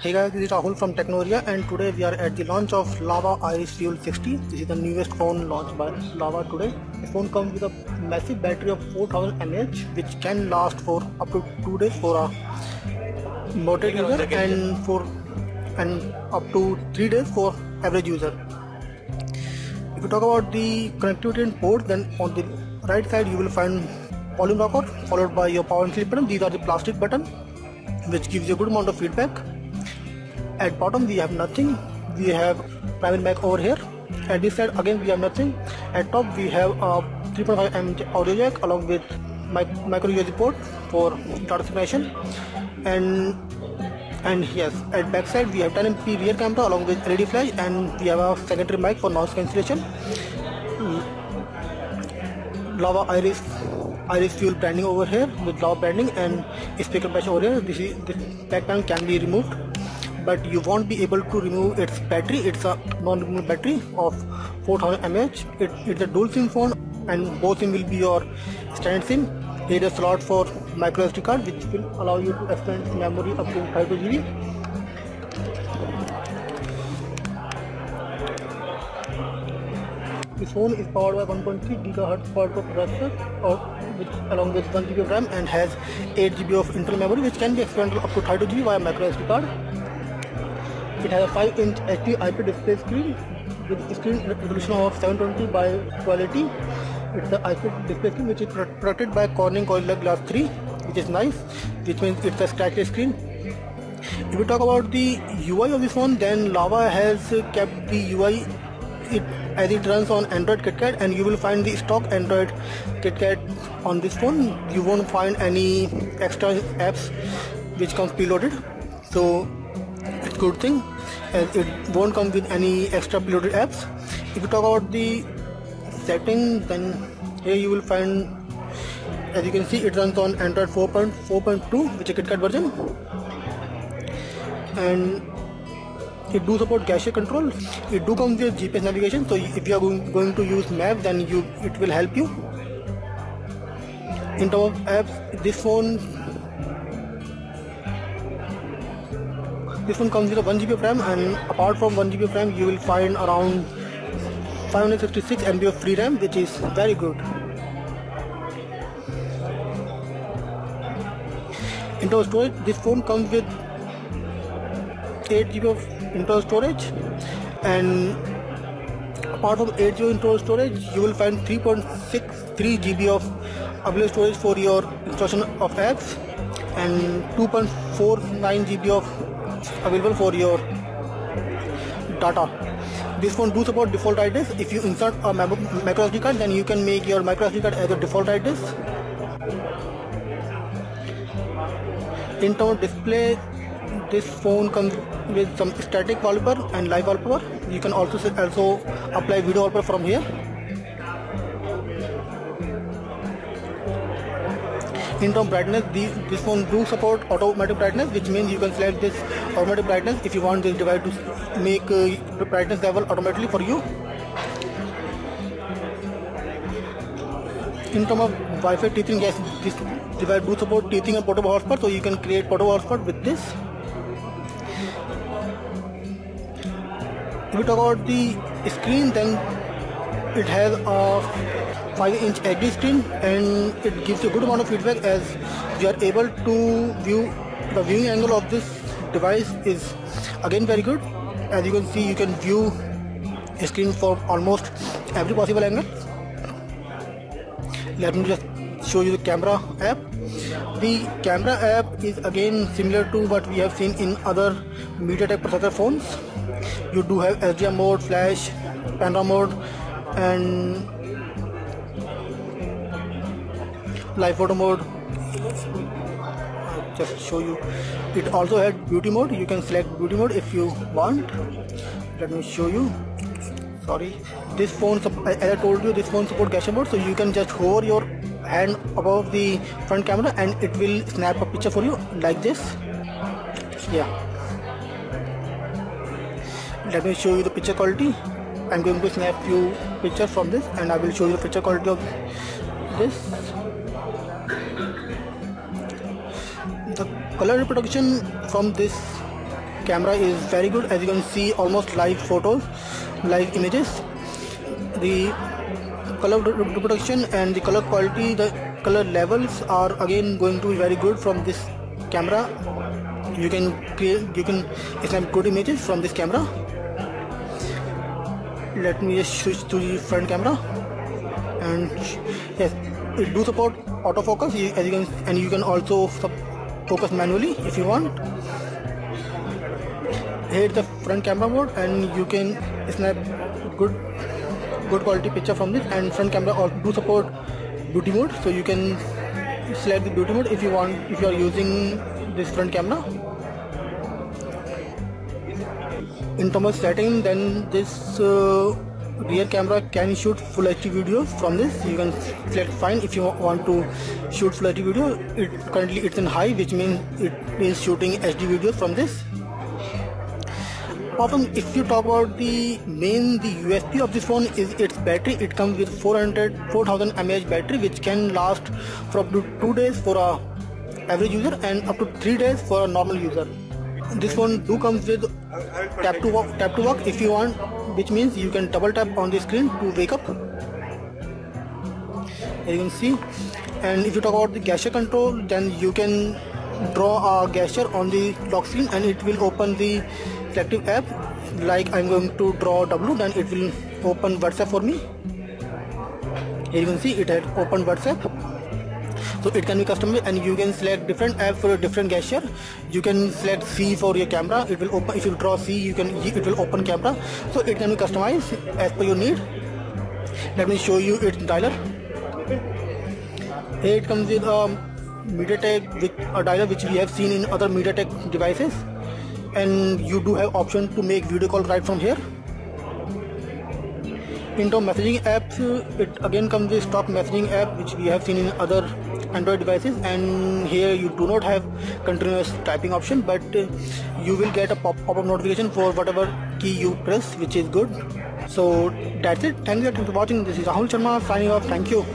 Hey guys, this is Rahul from Technoria, and today we are at the launch of Lava Iris Fuel 60. This is the newest phone launched by Lava today. This phone comes with a massive battery of 4000 mAh which can last for up to 2 days for a moderate user and up to 3 days for average user. If you talk about the connectivity and port, then on the right side you will find volume rocker followed by your power and sleep button. These are the plastic button which gives you a good amount of feedback. At bottom we have nothing. We have primary mic over here. At this side again we have nothing. At top we have a 3.5mm audio jack along with micro USB port for data synchronization. And yes, at back side we have 10MP rear camera along with LED flash, and we have a secondary mic for noise cancellation. Lava Iris Fuel branding over here with Lava branding, and speaker patch over here. This back panel can be removed, but you won't be able to remove its battery. It's a non-removable battery of 4000 mAh. It's a dual SIM phone, and both SIM will be your standard SIM. There is a slot for micro SD card which will allow you to expand memory up to 32 GB. This phone is powered by 1.3 GHz quad-core processor, which along with 1 GB of RAM, and has 8 GB of internal memory which can be expanded up to 32 GB via micro SD card. It has a 5-inch HD IPS display screen with a screen resolution of 720 by 1280. It's the IPS display screen which is protected by Corning Gorilla Glass 3, which is nice, which means it's a scratchless screen. If we talk about the UI of this phone, then Lava has kept the UI as it runs on Android KitKat, and you will find the stock Android KitKat on this phone. You won't find any extra apps which comes preloaded, so it's a good thing as it won't come with any extra preloaded apps. If you talk about the settings, then here you will find, as you can see, it runs on Android 4.2, which is a KitKat version, and it do support gesture control. It do comes with GPS navigation, so if you are going to use map, then it will help you. In terms of apps, this phone comes with a 1 GB of RAM, and apart from 1 GB of RAM you will find around 556 MB of free RAM, which is very good. In terms of storage, this phone comes with 8 GB of internal storage, and apart from 8 GB internal storage you will find 3.63 GB of available storage for your installation of apps, and 2.49 GB of available for your data. This phone do support default write disk. If you insert a micro SD card, then you can make your micro SD card as a default write disk. In terms of display, this phone comes with some static wallpaper and live wallpaper. You can also apply video wallpaper from here. In terms of brightness, this phone do support automatic brightness, which means you can select this automatic brightness if you want this device to make the brightness level automatically for you. In terms of Wi-Fi teething, yes, this device do support teething and portable hotspot, so you can create portable hotspot with this. If we talk about the screen, then it has a 5-inch HD screen, and it gives you a good amount of feedback as you are able to view. The viewing angle of this device is again very good. As you can see, you can view a screen from almost every possible angle. Let me just show you the camera app. The camera app is again similar to what we have seen in other MediaTek processor phones. You do have SDR mode, flash, panorama mode, and live photo mode. I'll just show you. It also had beauty mode. You can select beauty mode if you want. Let me show you. Sorry, this phone, as I told you, this phone supports gesture mode, so you can just hover your hand above the front camera and it will snap a picture for you like this. Yeah, let me show you the picture quality. I'm going to snap few pictures from this, and I will show you the picture quality of this. The color reproduction from this camera is very good. As you can see, almost live photos, live images. The color reproduction and the color quality, the color levels are again going to be very good from this camera. You can snap good images from this camera. Let me just switch to the front camera, and yes, it do support autofocus, as you can, and you can also focus manually if you want. Here is the front camera mode, and you can snap good quality picture from this. And front camera also do support beauty mode, so you can select the beauty mode if you want, if you are using this front camera. In terms of setting, then this rear camera can shoot full HD videos from this. You can select fine if you want to shoot full HD video. Currently it's in high, which means it is shooting HD videos from this. Often, if you talk about the USP of this phone is its battery. It comes with 4000 mAh battery, which can last for up to 2 days for a average user and up to 3 days for a normal user. This phone do comes with tap to walk if you want, which means you can double tap on the screen to wake up, as you can see. And if you talk about the gesture control, then you can draw a gesture on the lock screen and it will open the selective app. Like I'm going to draw W, then it will open WhatsApp for me. Here you can see it had opened WhatsApp. So it can be customized, and you can select different apps for a different gesture. You can select C for your camera. It will open. If you draw C, it will open camera. So it can be customized as per your need. Let me show you its dialer. Here it comes with a MediaTek with a dialer, which we have seen in other MediaTek devices, and you do have option to make video call right from here. In terms of messaging apps, it again comes with stock messaging app, which we have seen in other Android devices, and here you do not have continuous typing option, but you will get a pop-up notification for whatever key you press, which is good. So that's it. Thank you for watching. This is Rahul Sharma signing off. Thank you.